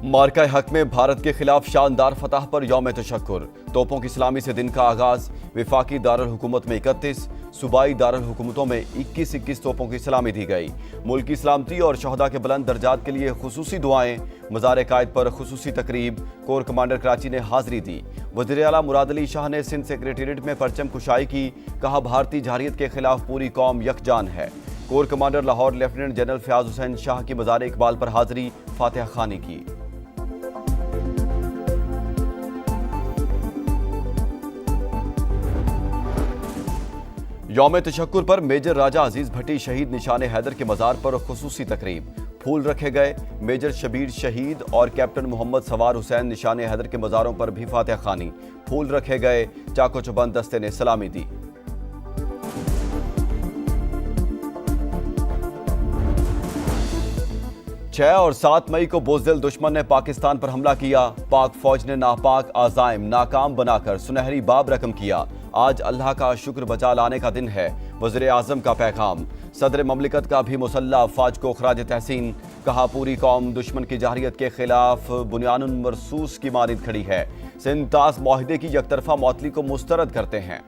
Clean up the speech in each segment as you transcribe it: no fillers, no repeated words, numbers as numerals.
मार्का हक में भारत के खिलाफ शानदार फतह पर यौम तशक्कुर। तोपों की सलामी से दिन का आगाज। विफाकी दारुल हुकूमत में 31, सूबाई दारुल हुकूमतों में 21 तोपों की सलामी दी गई। मुल्क की सलामती और शहदा के बुलंद दर्जात के लिए खुसूसी दुआएं। मज़ार कायद पर खुसूसी तकरीब। कोर कमांडर कराची ने हाजिरी दी। वज़ीर आला मुराद अली शाह ने सिंध सेक्रेटेरिएट में परचम कुशाई की। कहा, भारतीय जारियत के खिलाफ पूरी कौम यकजान है। Corps commander Lahore lieutenant general Fayaz Hussain Shah की मज़ार इकबाल पर हाजिरी, फातिहा खानी की। यौम तशक्कुर पर मेजर राजा अजीज भट्टी शहीद निशान हैदर के मज़ार पर खुसूसी तकरीब। फूल रखे गए। मेजर शबीर शहीद और कैप्टन मोहम्मद सवार हुसैन निशान हैदर के मज़ारों पर भी फातिहा खानी। फूल रखे गए। चाको चौबंद दस्ते ने सलामी दी। छह और 7 मई को बुज़दिल दुश्मन ने पाकिस्तान पर हमला किया। पाक फौज ने नापाक आज़ाइम नाकाम बनाकर सुनहरी बाब रकम किया। आज अल्लाह का शुक्र बचा लाने का दिन है। वज़ीर आज़म का पैगाम। सदर ममलिकत का भी मुसल्ला अफ़वाज को खराज तहसीन। कहा, पूरी कौम दुश्मन की जाहिरियत के खिलाफ बुनियानुन मरसूस की मानिद खड़ी है। सिंध तास मुआहिदे की यकतरफा मौतली को मुस्तरद करते हैं।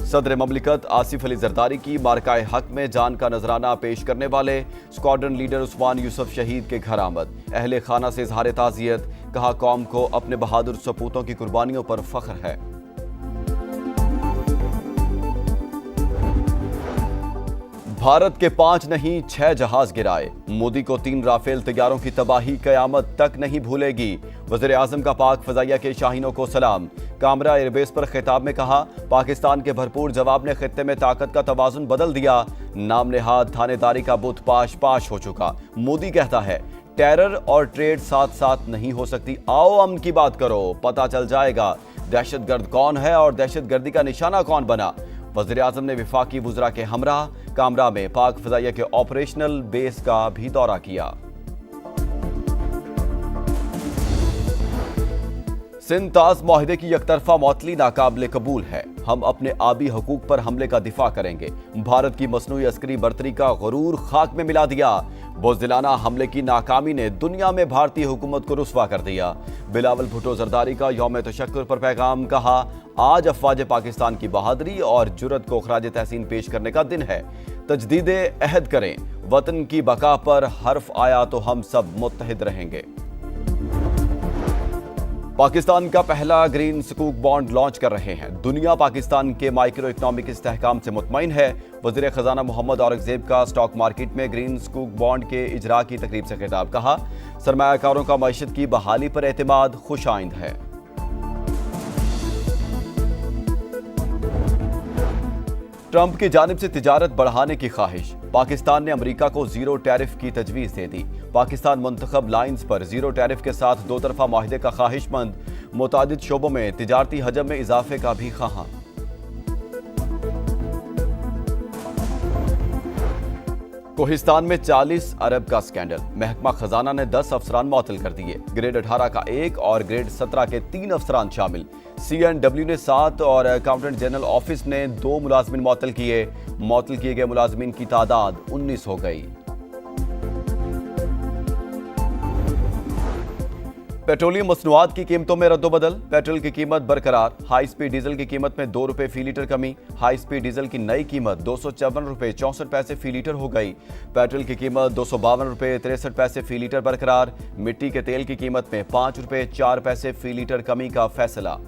सदर ममलिकत आसिफ अली जरदारी की मार्काए हक में जान का नजराना पेश करने वाले स्क्वाड्रन लीडर उस्मान यूसुफ शहीद के घर आमद। अहले खाना से इजहार ताज़ियत। कहा, कौम को अपने बहादुर सपूतों की कुर्बानियों पर फख्र है। भारत के 5 नहीं 6 जहाज गिराए। मोदी को 3 राफेल तैयारों की तबाही कयामत तक नहीं भूलेगी। वज़ीर आज़म का पाक फ़ज़ाइया के शाहीनों को सलाम। कामरा एयरबेस पर खिताब में कहा, पाकिस्तान के भरपूर जवाब ने खित्ते में ताकत का तवाज़ुन बदल दिया। नाम नेहाद थानेदारी का बुत पाश पाश हो चुका। मोदी कहता है, टेरर और ट्रेड साथ साथ नहीं हो सकती। आओ अमन की बात करो, पता चल जाएगा दहशतगर्द कौन है और दहशतगर्दी का निशाना कौन बना। वज़ीर आज़म ने विफाकी वुज़रा के हमरा कामरा में पाक फ़ज़ाइया के ऑपरेशनल बेस का भी दौरा किया। सिंध तास मुआहिदे की यकतरफा मौतली नाकाबिले कबूल है। हम अपने आबी हकूक पर हमले का दिफा करेंगे। भारत की मसनूई अस्करी बर्तरी का गुरूर खाक में मिला दिया। बुज़दिलाना हमले की नाकामी ने दुनिया में भारतीय हुकूमत को रुस्वा कर दिया। बिलावल भुट्टो जरदारी का यौम तशक्कुर पर पैगाम। कहा, आज अफ़वाज पाकिस्तान की बहादुरी और जुर्रत को खराज तहसीन पेश करने का दिन है। तजदीद अहद करें, वतन की बका पर हर्फ आया तो हम सब मुत्तहिद रहेंगे। पाकिस्तान का पहला ग्रीन सुकूक बॉन्ड लॉन्च कर रहे हैं। दुनिया पाकिस्तान के माइक्रो इकनॉमिक इस्तेहकाम से मुतमईन है। वज़ीर ख़जाना मोहम्मद औरंगज़ेब का स्टॉक मार्केट में ग्रीन सुकूक बॉन्ड के इजरा की तकरीब से खिताब। कहा, सरमायाकारों का मईशत की बहाली पर एतमाद खुश आइंद है। ट्रंप की जानिब से तिजारत बढ़ाने की ख्वाहिश। पाकिस्तान ने अमेरिका को जीरो टैरिफ की तजवीज़ दे दी। पाकिस्तान मुंतखब लाइन्स पर जीरो टैरिफ के साथ दो तरफा माहिदे का ख्वाहिशमंद। मुतादिद शोबों में तिजारती हजम में इजाफे का भी ख्वाहां। कोहिस्तान में 40 अरब का स्कैंडल। महकमा खजाना ने 10 अफसरान मुअत्तल कर दिए। ग्रेड 18 का 1 और ग्रेड 17 के 3 अफसरान शामिल। CNW ने 7 और अकाउंटेंट जनरल ऑफिस ने 2 मुलाजमीन मुअत्तल किए। मुअत्तल किए गए मुलाजमीन की तादाद 19 हो गई। पेट्रोलियम मसनूआत की कीमतों में रद्दोबदल। पेट्रोल की कीमत बरकरार। हाई स्पीड डीजल की कीमत में 2 रुपए फी लीटर कमी। हाई स्पीड डीजल की नई कीमत 254 रुपए 64 पैसे फी लीटर हो गई। पेट्रोल की कीमत 252 रुपए 63 पैसे फी लीटर बरकरार। मिट्टी के तेल की कीमत में 5 रुपए 4 पैसे फी लीटर कमी का फैसला।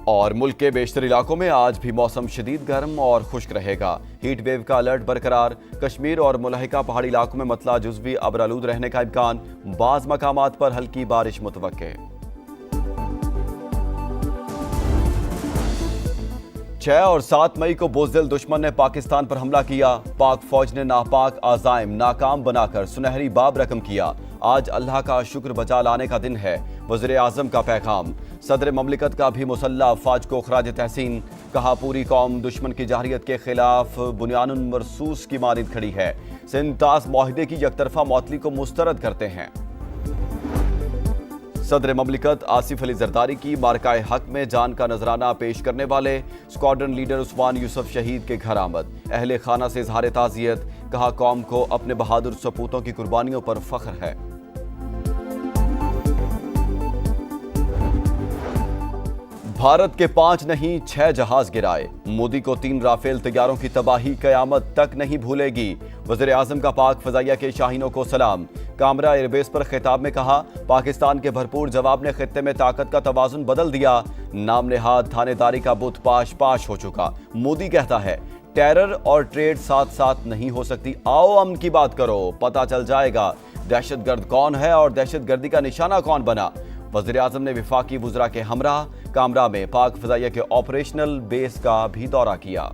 और मुल्क के बेशतर इलाकों में आज भी मौसम शदीद गर्म और खुश्क रहेगा। हीट वेव का अलर्ट बरकरार। कश्मीर और मुलाहिका पहाड़ी इलाकों में मतला जुज़वी अब्रालूद रहने का इम्कान। बाज़ मकामात पर हल्की बारिश मुतवक्के। 6 और 7 मई को बुज़दिल दुश्मन ने पाकिस्तान पर हमला किया। पाक फौज ने नापाक आज़ाइम नाकाम बनाकर सुनहरी बाब रकम किया। आज अल्लाह का शुक्र बचा लाने का दिन है। वज़ीर आज़म का पैगाम। सदर ममलिकत का भी मुसल्ला अफ़वाज को खराज तहसीन। कहा, पूरी कौम दुश्मन की जाहिरियत के खिलाफ बुनियानुन मरसूस की मानिद खड़ी है। सिंध तास मुआहिदे की यकतरफा मौतली को मुस्तरद करते हैं। सदर ममलिकत आसिफ अली जरदारी की मार्काए हक में जान का नजराना पेश करने वाले स्क्वाड्रन लीडर उस्मान यूसुफ शहीद के घर आमद। अहले खाना से इजहार ताज़ियत, कहा कौम को अपने बहादुर सपूतों की कुर्बानियों पर फख्र है। भारत के 5 नहीं 6 जहाज गिराए, मोदी को 3 राफेल तैयारों की तबाही कयामत तक नहीं भूलेगी। वज़ीर आज़म का पाक फ़ज़ाइया के शाहीनों को सलाम। कामरा एयरबेस पर खिताब में कहा, पाकिस्तान के भरपूर जवाब ने खित्ते में ताकत का तवाज़ुन बदल दिया। नाम नेहाद थानेदारी का बुत पाश पाश हो चुका। मोदी कहता है टेरर और ट्रेड साथ साथ नहीं हो सकती। आओ अमन की बात करो, पता चल जाएगा दहशतगर्द कौन है और दहशतगर्दी का निशाना कौन बना। वज़ीर आज़म ने विफाकी वुज़रा के हमरा कामरा में पाक फ़ज़ाइया के ऑपरेशनल बेस का भी दौरा किया।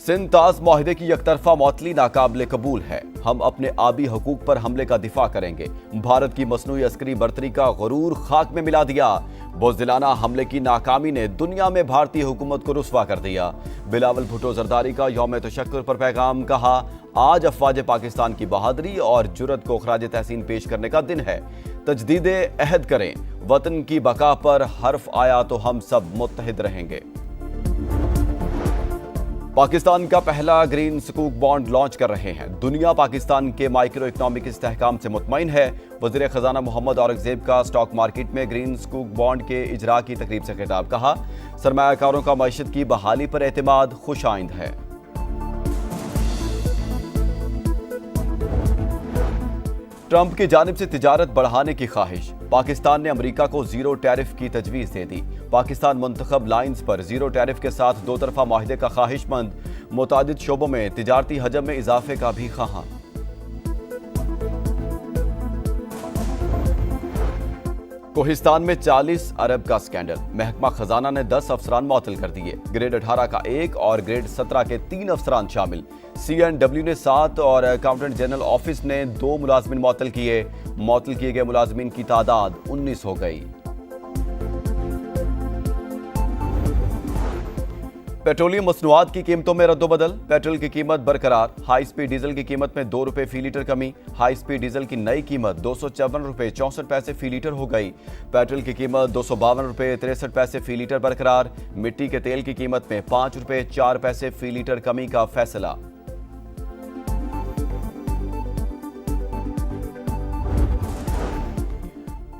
सिंध ताज माहिदे की यकतरफा मौतली नाकाबिले कबूल है। हम अपने आबी हकूक पर हमले का दिफा करेंगे। भारत की मसनूई अस्करी बर्तरी का गुरूर खाक में मिला दिया। बुज़दिलाना हमले की नाकामी ने दुनिया में भारतीय हुकूमत को रुस्वा कर दिया। बिलावल भुट्टो जरदारी का यौम तशक्कुर पर पैगाम, कहा आज अफवाज पाकिस्तान की बहादुरी और जुर्रत को खराज तहसीन पेश करने का दिन है। तजदीदे अहद करें, वतन की बका पर हर्फ आया तो हम सब मुत्तहिद रहेंगे। पाकिस्तान का पहला ग्रीन सुकूक बॉन्ड लॉन्च कर रहे हैं। दुनिया पाकिस्तान के माइक्रो इकोनॉमिक इस्तेहकाम से मुतमईन है। वज़ीर खजाना मोहम्मद औरंगजेब का स्टॉक मार्केट में ग्रीन सुकूक बॉन्ड के इजरा की तकरीब से खिताब, कहा सरमायाकारों का मईशत की बहाली पर एतमाद खुश आइंद है। ट्रंप की जानिब से तिजारत बढ़ाने की ख्वाहिश, पाकिस्तान ने अमेरिका को जीरो टैरिफ की तजवीज दे दी। पाकिस्तान मुंतखब लाइन्स पर जीरो टैरिफ के साथ दो तरफा माहिदे का ख्वाहिशमंद, मुतादिद शोबों में तिजारती हजम में इजाफे का भी ख्वाहां। कोहिस्तान में 40 अरब का स्कैंडल, महकमा खजाना ने 10 अफसरान मुअत्तल कर दिए। ग्रेड 18 का 1 और ग्रेड 17 के 3 अफसरान शामिल। CNW ने 7 और अकाउंटेंट जनरल ऑफिस ने 2 मुलाजमिन मुअत्तल किए। मुअत्तल किए गए मुलाजमिन की तादाद 19 हो गई। पेट्रोलियम मसनूआत की कीमतों में रद्दोबदल, पेट्रोल की कीमत बरकरार। हाई स्पीड डीजल की कीमत में 2 रुपए फी लीटर कमी। हाई स्पीड डीजल की नई कीमत 254 रुपए 64 पैसे फी लीटर हो गई। पेट्रोल की कीमत 252 रुपए 63 पैसे फी लीटर बरकरार। मिट्टी के तेल की कीमत में 5 रुपए 4 पैसे फी लीटर कमी का फैसला।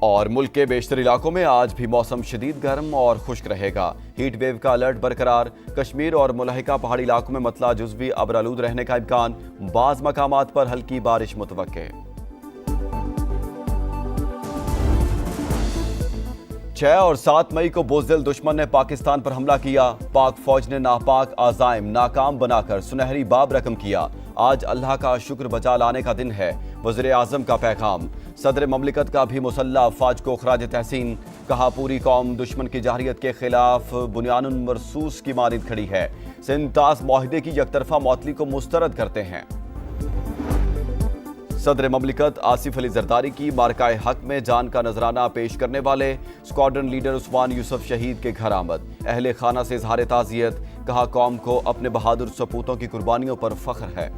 और मुल्क के बेशतर इलाकों में आज भी मौसम शदीद गर्म और खुश्क रहेगा। हीट वेव का अलर्ट बरकरार। कश्मीर और मुलाहिका पहाड़ी इलाकों में मतला जुज़वी अबरालूद रहने का इम्कान। बाज़ मकामात पर हल्की बारिश मुतवक्के। 6 और 7 मई को बुज़दिल दुश्मन ने पाकिस्तान पर हमला किया। पाक फौज ने नापाक आज़ाइम नाकाम बनाकर सुनहरी बाब रकम किया। आज अल्लाह का शुक्र बचा लाने का दिन है। वज़ीर आज़म का पैगाम, सदर ममलिकत का भी मुसल्लह अफवाज को खराज तहसीन, कहा पूरी कौम दुश्मन की जाहिरियत के खिलाफ बुनियानुन मरसूस की मानिद खड़ी है। सिंध ताज माहिदे की यकतरफा मौतली को मुस्तरद करते हैं। सदर ममलिकत आसिफ अली जरदारी की मार्काए हक में जान का नजराना पेश करने वाले स्क्वाड्रन लीडर उस्मान यूसुफ शहीद के घर आमद। अहले खाना से इजहार ताज़ियत, कहा कौम को अपने बहादुर सपूतों की कुर्बानियों पर फख्र है।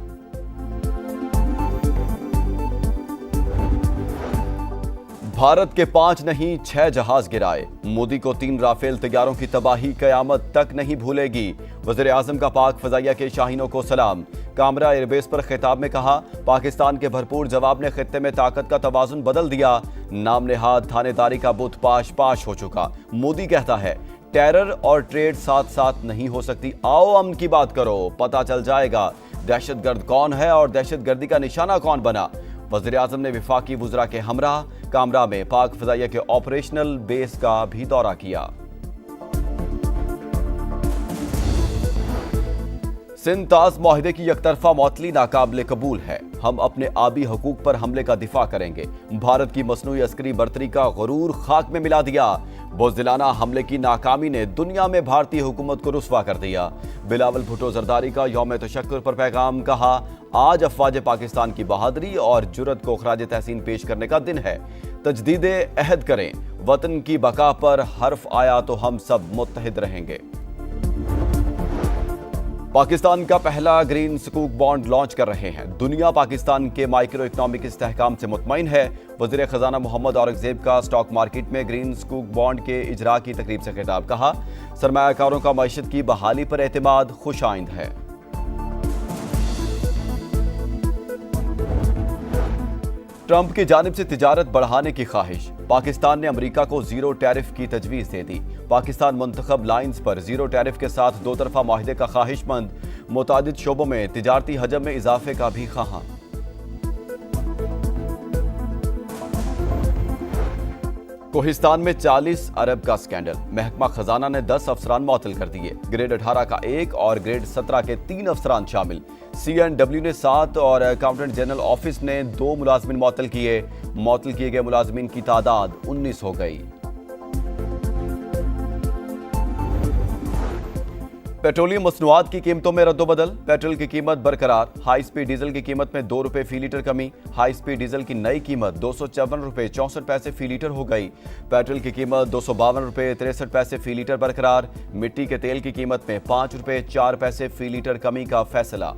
भारत के 5 नहीं 6 जहाज गिराए, मोदी को 3 राफेल तैयारों की तबाही कयामत तक नहीं भूलेगी। वज़ीर आज़म का पाक फ़ज़ाइया के शाहीनों को सलाम। कामरा एयरबेस पर खिताब में कहा, पाकिस्तान के भरपूर जवाब ने खित्ते में ताकत का तवाज़ुन बदल दिया। नाम नेहाद थानेदारी का बुत पाश पाश हो चुका। मोदी कहता है टेरर और ट्रेड साथ साथ नहीं हो सकती। आओ अमन की बात करो, पता चल जाएगा दहशतगर्द कौन है और दहशतगर्दी का निशाना कौन बना। वज़ीर आज़म ने विफाकी वुज़रा के हमरा कामरा में पाक फ़ज़ाइया के ऑपरेशनल बेस का भी दौरा किया। सिंध ताज माहिदे की यकतरफा मौतली नाकाबिले कबूल है। हम अपने आबी हकूक पर हमले का दिफा करेंगे। भारत की मसनूई अस्करी बर्तरी का गुरूर खाक में मिला दिया। बुज़दिलाना हमले की नाकामी ने दुनिया में भारतीय हुकूमत को रुस्वा कर दिया। बिलावल भुट्टो जरदारी का यौम तशक्कुर पर पैगाम, कहा आज अफवाज पाकिस्तान की बहादुरी और जुर्रत को खराज तहसीन पेश करने का दिन है। तजदीदे अहद करें, वतन की बका पर हर्फ आया तो हम सब मुत्तहिद रहेंगे। पाकिस्तान का पहला ग्रीन सुकूक बॉन्ड लॉन्च कर रहे हैं। दुनिया पाकिस्तान के माइक्रो इकोनॉमिक इस्तेहकाम से मुतमईन है। वज़ीर ख़जाना मोहम्मद औरंगज़ेब का स्टॉक मार्केट में ग्रीन सुकूक बॉन्ड के इजरा की तकरीब से खिताब। कहा, सरमायाकारों का मईशत की बहाली पर एतमाद खुशाइंद है। ट्रंप की जानिब से तिजारत बढ़ाने की ख्वाहिश। पाकिस्तान ने अमेरिका को जीरो टैरिफ की तजवीज़ दे दी। पाकिस्तान मुंतखब लाइन्स पर जीरो टैरिफ के साथ दो तरफा माहिदे का ख्वाहिशमंद। मुतादिद शोबों में तिजारती हजम में इजाफे का भी ख्वाहां। कोहिस्तान में 40 अरब का स्कैंडल। महकमा खजाना ने 10 अफसरान मुअत्तल कर दिए। ग्रेड 18 का 1 और ग्रेड 17 के 3 अफसरान शामिल। CNW ने 7 और अकाउंटेंट जनरल ऑफिस ने 2 मुलाजमीन मुअत्तल किए। मुअत्तल किए गए मुलाजमीन की तादाद 19 हो गई। पेट्रोलियम मसनूआत की कीमतों में रद्दोबदल। पेट्रोल की कीमत बरकरार। हाई स्पीड डीजल की कीमत में 2 रुपए फी लीटर कमी। हाई स्पीड डीजल की नई कीमत 254 रुपए 64 पैसे फी लीटर हो गई। पेट्रोल की कीमत 252 रुपए 63 पैसे फी लीटर बरकरार। मिट्टी के तेल की कीमत में 5 रुपए 4 पैसे फी लीटर कमी का फैसला।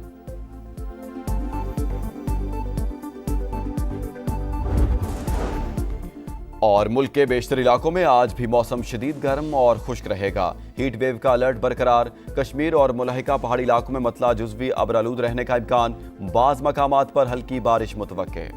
और मुल्क के बेशतर इलाकों में आज भी मौसम शदीद गर्म और खुश्क रहेगा। हीट वेव का अलर्ट बरकरार। कश्मीर और मुलाहिका पहाड़ी इलाकों में मतला जुज़वी अब्र आलूद रहने का इम्कान। बाज़ मकामात पर हल्की बारिश मुतवक्के।